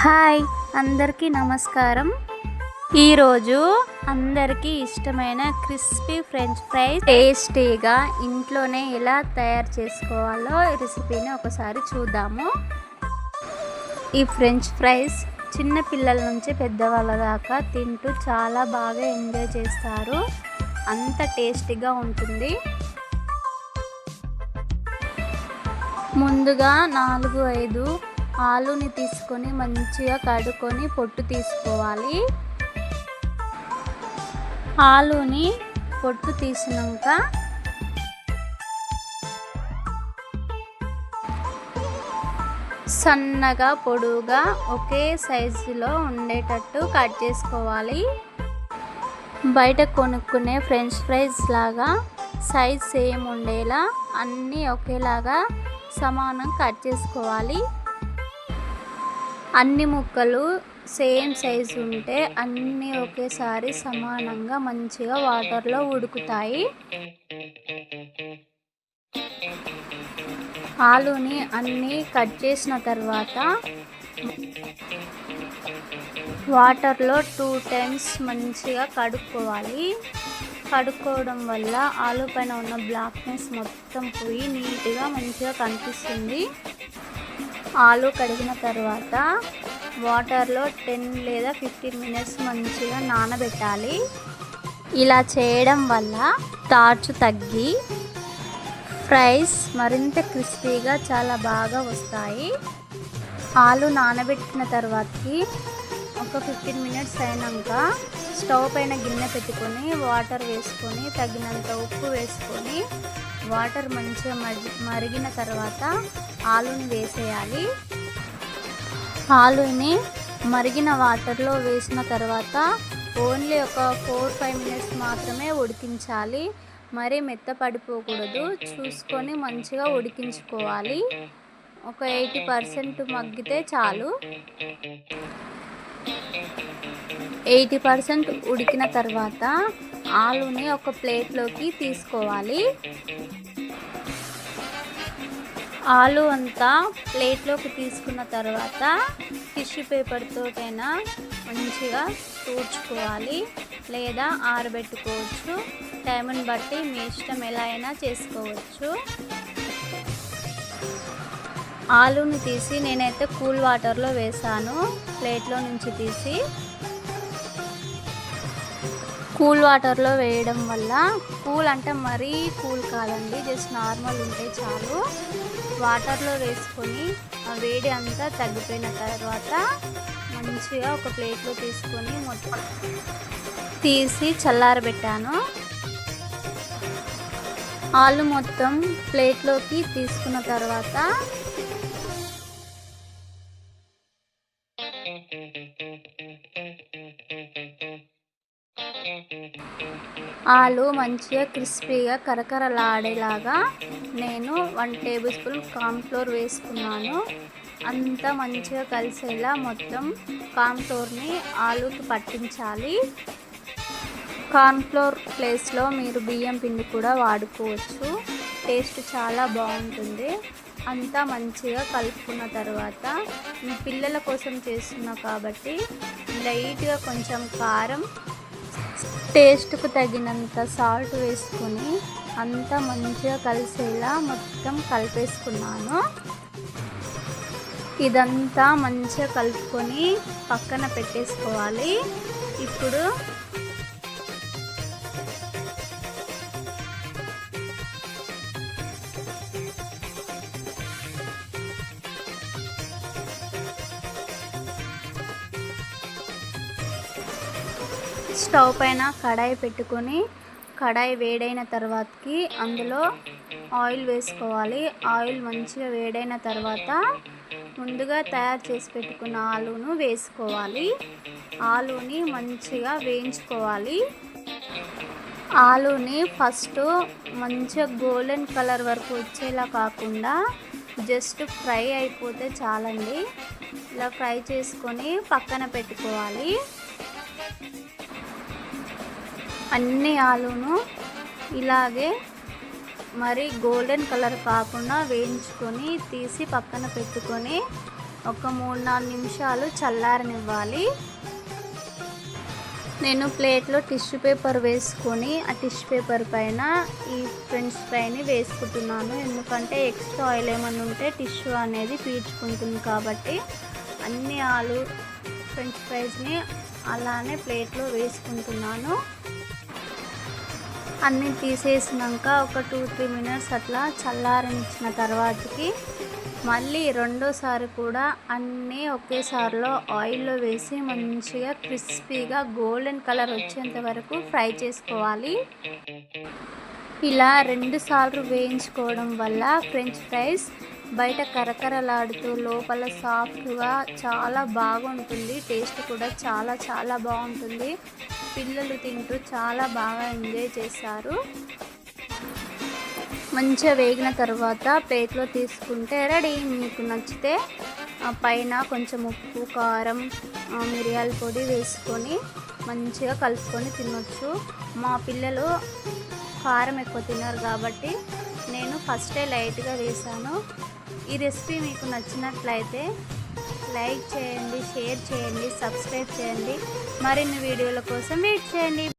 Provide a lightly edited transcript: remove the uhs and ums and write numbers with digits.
Hi అందరికీ నమస్కారం. ఈరోజు అందరికీ ఇష్టమైన క్రిస్పీ ఫ్రెంచ్ ఫ్రైస్ టేస్టీగా ఇంట్లోనే ఎలా తయారు చేసుకోవాలో రెసిపీని ఒకసారి చూద్దాము. ఈ ఫ్రెంచ్ ఫ్రైస్ చిన్న పిల్లల నుంచి పెద్దవాళ్ళ దాకా తింటూ చాలా బాగా ఎంజాయ్ చేస్తారు. అంత టేస్టీగా ఉంటుంది. ముందుగా 4-5 ఆలుని తీసుకొని మంచిగా కడుక్కొని పొట్టు తీసుకోవాలి. ఆలుని పొట్టు తీసినాక సన్నగా పొడువుగా ఒకే సైజులో ఉండేటట్టు కట్ చేసుకోవాలి. బయట కొనుక్కునే ఫ్రెంచ్ ఫ్రైస్ లాగా సైజ్ సేమ్ ఉండేలా అన్నీ ఒకేలాగా సమానం కట్ చేసుకోవాలి. అన్ని ముక్కలు సేమ్ సైజు ఉంటే అన్నీ ఒకేసారి సమానంగా మంచిగా వాటర్లో ఉడుకుతాయి. ఆలుని అన్నీ కట్ చేసిన తర్వాత వాటర్లో 2 times మంచిగా కడుక్కోవాలి. కడుక్కోవడం వల్ల ఆలు పైన ఉన్న బ్లాక్నెస్ మొత్తం పోయి నీట్గా మంచిగా కనిపిస్తుంది. ఆలు కడిగిన తర్వాత వాటర్లో 10 లేదా 15 minutes మంచిగా నానబెట్టాలి. ఇలా చేయడం వల్ల స్టార్చ్ తగ్గి ఫ్రైస్ మరింత క్రిస్పీగా చాలా బాగా వస్తాయి. ఆలు నానబెట్టిన తర్వాతకి ఒక 15 minutes అయినాక స్టవ్ పైన గిన్నె పెట్టుకొని వాటర్ వేసుకొని తగినంత ఉప్పు వేసుకొని వాటర్ మంచిగా మరిగిన తర్వాత ఆలుని వేసేయాలి. ఆలుని మరిగిన వాటర్లో వేసిన తర్వాత ఓన్లీ ఒక 4-5 minutes మాత్రమే ఉడికించాలి. మరీ మెత్తపడిపోకూడదు. చూసుకొని మంచిగా ఉడికించుకోవాలి. ఒక 80% మగ్గితే చాలు. 80% ఉడికిన తర్వాత ఆలుని ఒక ప్లేట్లోకి తీసుకోవాలి. ఆలు అంతా ప్లేట్లోకి తీసుకున్న తర్వాత టిష్యూ పేపర్తోటైనా మంచిగా తుడుచుకోవాలి లేదా ఆరబెట్టుకోవచ్చు. టైంని బట్టి మీ ఇష్టం ఎలా అయినా చేసుకోవచ్చు. ఆలుని తీసి నేనైతే కూల్ వాటర్లో వేసాను. ప్లేట్లో నుంచి తీసి కూల్ వాటర్లో వేయడం వల్ల, కూల్ అంటే మరీ కూల్ కాదండి, జస్ట్ నార్మల్ ఉంటే చాలు. వాటర్లో వేసుకొని ఆ వేడి అంతా తగ్గిపోయిన తర్వాత మంచిగా ఒక ప్లేట్లో తీసుకొని మొత్తం తీసి చల్లారబెట్టాను. ఆలు మొత్తం ప్లేట్లోకి తీసుకున్న తర్వాత ఆలు మంచిగా క్రిస్పీగా కరకరలాడేలాగా నేను 1 tablespoon కార్న్ఫ్లోర్ వేసుకున్నాను. అంతా మంచిగా కలిసేలా మొత్తం కార్న్ఫ్లోర్ని ఆలుకి పట్టించాలి. కార్న్ఫ్లోర్ ప్లేస్లో మీరు బియ్యం పిండి కూడా వాడుకోవచ్చు. టేస్ట్ చాలా బాగుంటుంది. అంతా మంచిగా కలుపుకున్న తర్వాత మీ పిల్లల కోసం చేస్తున్నా కాబట్టి లైట్గా కొంచెం కారం, టేస్ట్కు తగినంత సాల్ట్ వేసుకొని అంతా మంచిగా కలిసేలా మొత్తం కలిపేసుకున్నాను. ఇదంతా మంచిగా కలుపుకొని పక్కన పెట్టేసుకోవాలి. ఇప్పుడు స్టవ్ పైన కడాయి పెట్టుకొని కడాయి వేడైన తర్వాతకి అందులో ఆయిల్ వేసుకోవాలి. ఆయిల్ మంచిగా వేడైన తర్వాత ముందుగా తయారు చేసి పెట్టుకున్న ఆలును వేసుకోవాలి. ఆలుని మంచిగా వేయించుకోవాలి. ఆలుని ఫస్ట్ మంచిగా గోల్డెన్ కలర్ వరకు వచ్చేలా కాకుండా జస్ట్ ఫ్రై అయిపోతే చాలండి. ఇలా ఫ్రై చేసుకొని పక్కన పెట్టుకోవాలి. అన్ని ఆలును ఇలాగే మరి గోల్డెన్ కలర్ కాకుండా వేయించుకొని తీసి పక్కన పెట్టుకొని ఒక 3-4 నిమిషాలు చల్లారనివ్వాలి. నేను ప్లేట్లో టిష్యూ పేపర్ వేసుకొని ఆ టిష్యూ పేపర్ పైన ఈ ఫ్రెంచ్ ఫ్రైని వేసుకుంటున్నాను. ఎందుకంటే ఎక్స్ట్రా ఆయిల్ ఏమన్నా ఉంటే టిష్యూ అనేది పీల్చుకుంటుంది కాబట్టి అన్ని ఆలు ఫ్రెంచ్ ఫ్రైస్ని అలానే ప్లేట్లో వేసుకుంటున్నాను. అన్నీ తీసేసినాక ఒక 2-3 మినిట్స్ అట్లా చల్లారనిచ్చిన తర్వాతకి మళ్ళీ రెండోసారి కూడా అన్నీ ఒకేసారిలో ఆయిల్లో వేసి మంచిగా క్రిస్పీగా గోల్డెన్ కలర్ వచ్చేంత వరకు ఫ్రై చేసుకోవాలి. ఇలా 2 సార్లు వేయించుకోవడం వల్ల ఫ్రెంచ్ ఫ్రైస్ బయట కరకరలాడుతూ లోపల సాఫ్ట్గా చాలా బాగుంటుంది. టేస్ట్ కూడా చాలా చాలా బాగుంటుంది. పిల్లలు తింటూ చాలా బాగా ఎంజాయ్ చేశారు. మంచిగా వేగిన తర్వాత ప్లేట్లో తీసుకుంటే రెడీ. మీకు నచ్చితే పైన కొంచెం ఉప్పు, కారం, మిరియాల పొడి వేసుకొని మంచిగా కలుపుకొని తినొచ్చు. మా పిల్లలు కారం ఎక్కువ తిన్నారు కాబట్టి నేను ఫస్టే లైట్గా వేసాను. ఈ రెసిపీ మీకు నచ్చినట్లయితే లైక్ చేయండి, షేర్ చేయండి, సబ్స్క్రైబ్ చేయండి. మరిన్ని వీడియోల కోసం వెయిట్ చేయండి.